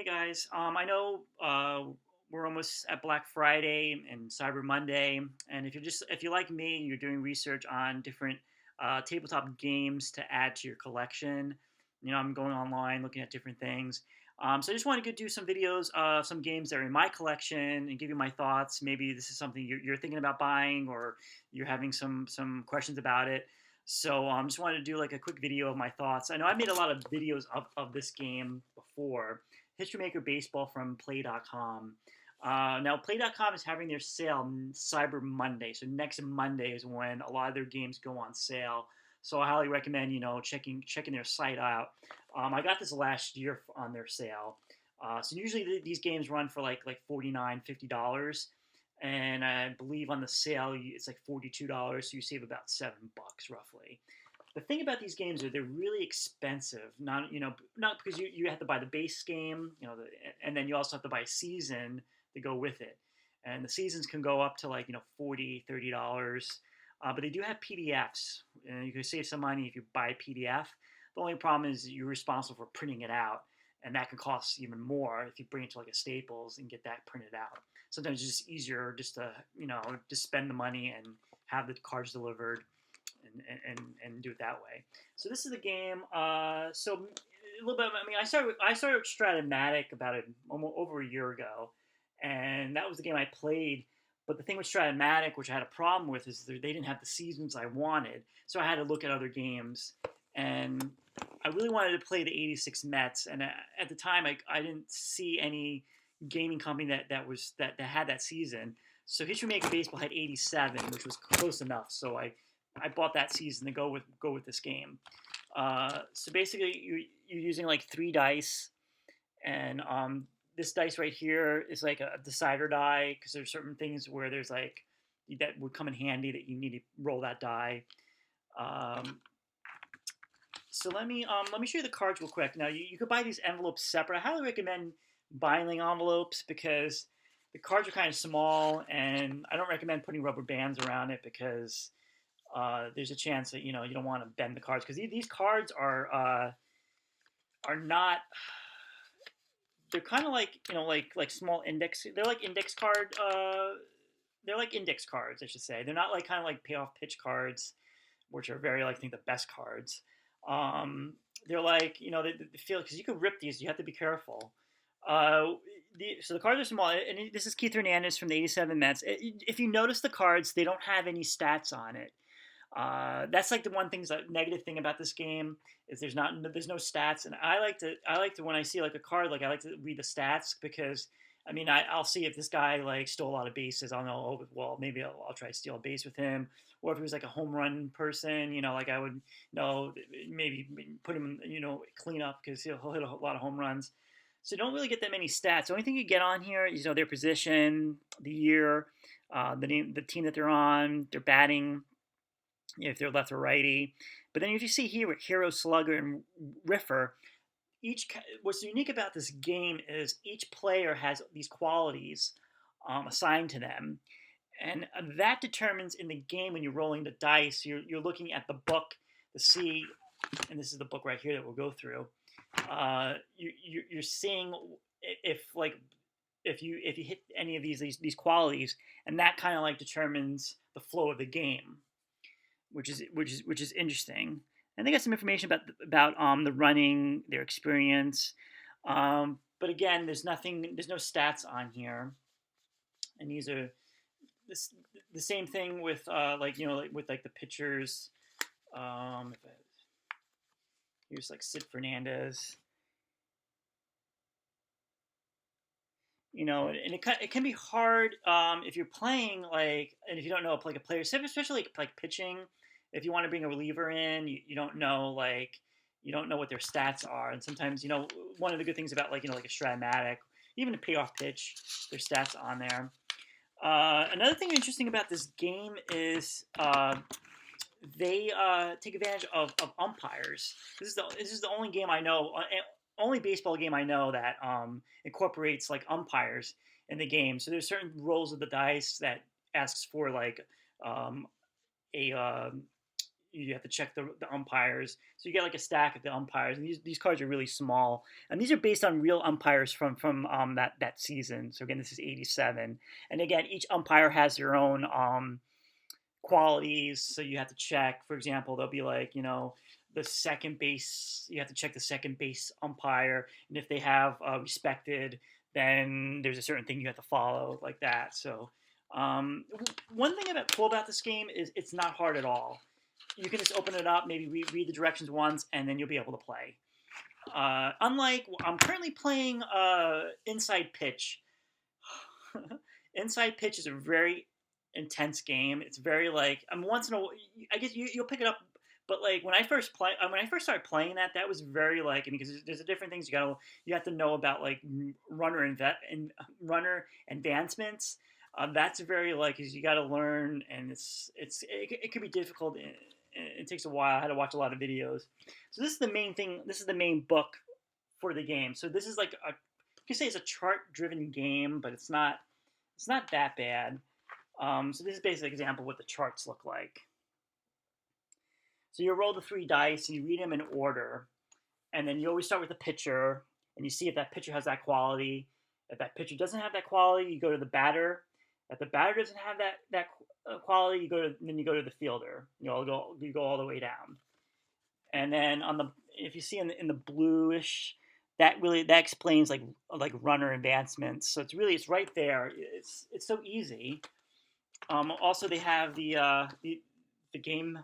Hey guys, I know we're almost at Black Friday and Cyber Monday, and if you like me, you're doing research on different tabletop games to add to your collection. I'm going online looking at different things. So I just wanted to do some videos of some games that are in my collection and give you my thoughts. Maybe this is something you're thinking about buying, or you're having some questions about it. So just wanted to do like a quick video of my thoughts. I know I made a lot of videos of this game before. History Maker Baseball from Play.com. Now, Play.com is having their sale Cyber Monday. So next Monday is when a lot of their games go on sale. So I highly recommend checking their site out. I got this last year on their sale. So usually these games run for like $49, $50, and I believe on the sale it's like $42. So you save about $7 roughly. The thing about these games are they're really expensive. Not because you have to buy the base game, and then you also have to buy a season to go with it. And the seasons can go up to like $40, $30. But they do have PDFs, and you can save some money if you buy a PDF. The only problem is you're responsible for printing it out, and that can cost even more if you bring it to like a Staples and get that printed out. Sometimes it's just easier just to just spend the money and have the cards delivered and do it that way. So this is the game. So a little bit. I started Stratomatic about almost over a year ago, and that was the game I played. But the thing with Stratomatic, which I had a problem with, is they didn't have the seasons I wanted. So I had to look at other games, and I really wanted to play the '86 Mets. And at the time, I didn't see any gaming company that had that season. So History Maker Baseball had '87, which was close enough. So I bought that season to go with this game. So basically, you're using like 3 dice, and this dice right here is like a decider die because there's certain things where there's like that would come in handy that you need to roll that die. Um, so let me show you the cards real quick. Now you could buy these envelopes separate. I highly recommend buying envelopes because the cards are kind of small, and I don't recommend putting rubber bands around it because there's a chance that you don't want to bend the cards because these cards are not. They're kind of like like small index. They're like index card. They're like index cards, I should say. They're not like kind of like payoff pitch cards, which are very like I think the best cards. Um, they're like they feel because you could rip these. You have to be careful. Uh, so the cards are small, and this is Keith Hernandez from the '87 Mets. If you notice the cards, they don't have any stats on it. That's like the one thing, negative thing about this game is there's no stats, and I like to when I see like a card, like I like to read the stats because I'll see if this guy like stole a lot of bases. I'll know, oh well, maybe I'll try to steal a base with him, or if he was like a home run person, like I would know maybe put him clean up because he'll hit a lot of home runs. So you don't really get that many stats. The only thing you get on here is their position, the year, the name, the team that they're on, their batting, if they're left or righty. But then if you see here with Hero, Slugger, and Riffer, what's unique about this game is each player has these qualities assigned to them, and that determines in the game when you're rolling the dice. You're looking at the book to see, and this is the book right here that we'll go through. You're seeing if you hit any of these qualities, and that kind of like determines the flow of the game, which is interesting. And they got some information about the running, their experience. But again, there's no stats on here, and these are the same thing with with like the pitchers. Here's like Sid Fernandez. And it can be hard if you're playing and if you don't know like a player, especially like pitching. If you want to bring a reliever in, you don't know what their stats are, and sometimes one of the good things about like a Stratomatic, even a payoff pitch, there's stats on there. Another thing interesting about this game is they take advantage of umpires. This is the only game I know, only baseball game I know that incorporates like umpires in the game. So there's certain rolls of the dice that asks for like a you have to check the umpires. So you get like a stack of the umpires, and these cards are really small, and these are based on real umpires from that season. So again, this is '87, and again, each umpire has their own qualities. So you have to check. For example, they'll be like, the second base. You have to check the second base umpire, and if they have respected, then there's a certain thing you have to follow like that. So one thing cool about this game is it's not hard at all. You can just open it up, maybe read the directions once, and then you'll be able to play. Unlike, I'm currently playing Inside Pitch. Inside Pitch is a very intense game. It's very like, once in a while, I guess you'll pick it up. But like when I first started playing that was very like, because there's different things you have to know about, like runner advancements. That's very like, because you got to learn, and it can be difficult. It takes a while. I had to watch a lot of videos. So this is the main thing. This is the main book for the game. So this is like you can say it's a chart-driven game, but it's not that bad. So this is basically an example of what the charts look like. So you roll the 3 dice, and you read them in order, and then you always start with the pitcher, and you see if that pitcher has that quality. If that pitcher doesn't have that quality, you go to the batter. If the batter doesn't have that quality, then you go to the fielder. You go all the way down, and then if you see in the bluish, that explains like runner advancements. So it's right there. It's so easy. Also, they have the game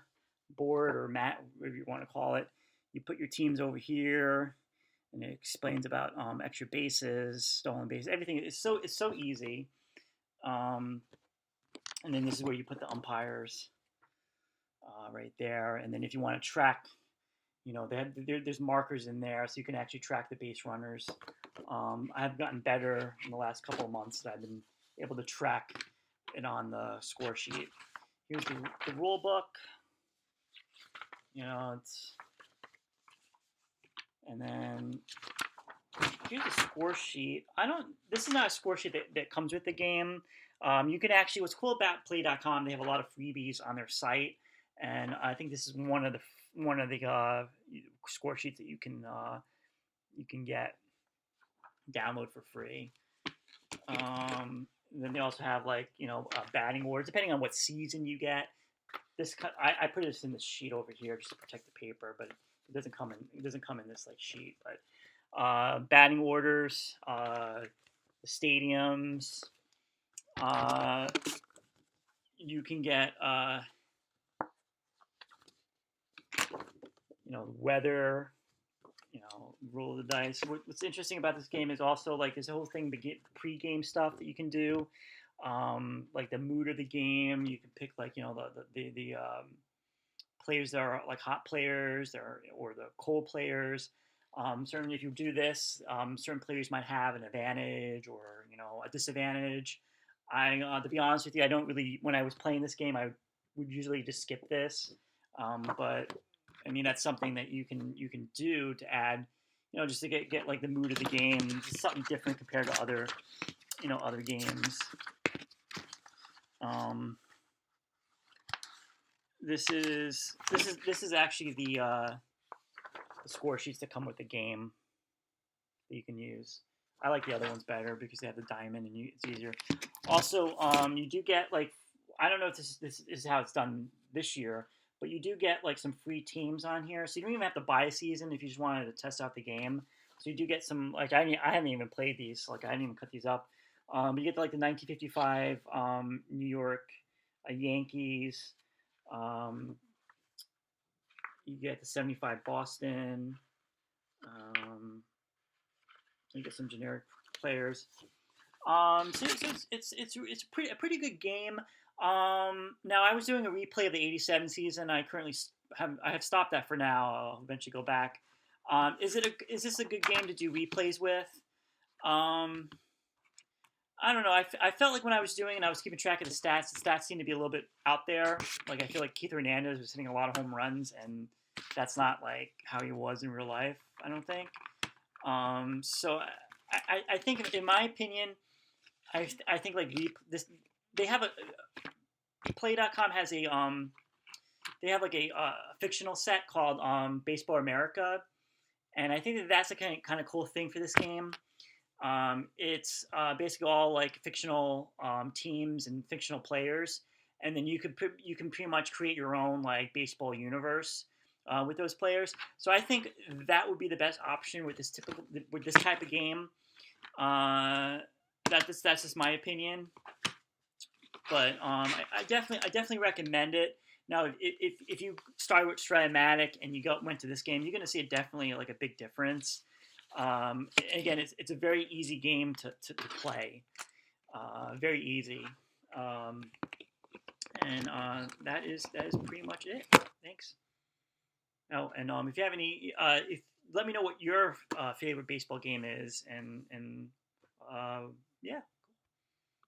board or mat, whatever you want to call it. You put your teams over here, and it explains about extra bases, stolen bases, everything. It's so easy. And then this is where you put the umpires right there. And then if you want to track, there's markers in there, so you can actually track the base runners. I've gotten better in the last couple of months that I've been able to track it on the score sheet. Here's the rule book. And then here's a score sheet. This is not a score sheet that comes with the game. You can actually, what's cool about Play.com, they have a lot of freebies on their site, and I think this is one of the score sheets that you can download for free. Then they also have batting orders depending on what season you get. I put this in this sheet over here just to protect the paper, but it doesn't come in this sheet. But batting orders, the stadiums. You can get weather. Roll the dice. What's interesting about this game is also this whole thing, pre-game stuff that you can do. Like the mood of the game, you can pick the players that are like hot players or the cold players. Certainly, if you do this, certain players might have an advantage or a disadvantage. To be honest with you, I don't really. When I was playing this game, I would usually just skip this. But I mean, that's something that you can do to add, just to get like the mood of the game. Just something different compared to other games. This is actually the score sheets that come with the game that you can use. I like the other ones better because they have the diamond and it's easier. Also, you do get I don't know if this is how it's done this year, but you do get some free teams on here, so you don't even have to buy a season if you just wanted to test out the game. So you do get some I haven't even played these, I didn't even cut these up. You get the 1955 New York Yankees. You get the 75 Boston. You get some generic players. So it's a pretty good game. Now I was doing a replay of the '87 season. I currently have stopped that for now. I'll eventually go back. Is this a good game to do replays with? I don't know. I felt like when I was doing it, I was keeping track of the stats seemed to be a little bit out there. I feel like Keith Hernandez was hitting a lot of home runs, and that's not how he was in real life, I don't think. So I think, in my opinion, I think they have Play.com has a they have like a fictional set called Baseball America, and I think that that's a kind of cool thing for this game. It's basically all like fictional teams and fictional players, and then you can pretty much create your own like baseball universe with those players. So I think that would be the best option with this type of game. That's just my opinion, but I definitely recommend it. Now, if you start with Stratomatic and went to this game, you're going to see definitely like a big difference. Again, it's a very easy game to play, very easy, and that is pretty much it. Thanks. Oh, and if you have any, if let me know what your favorite baseball game is, and yeah.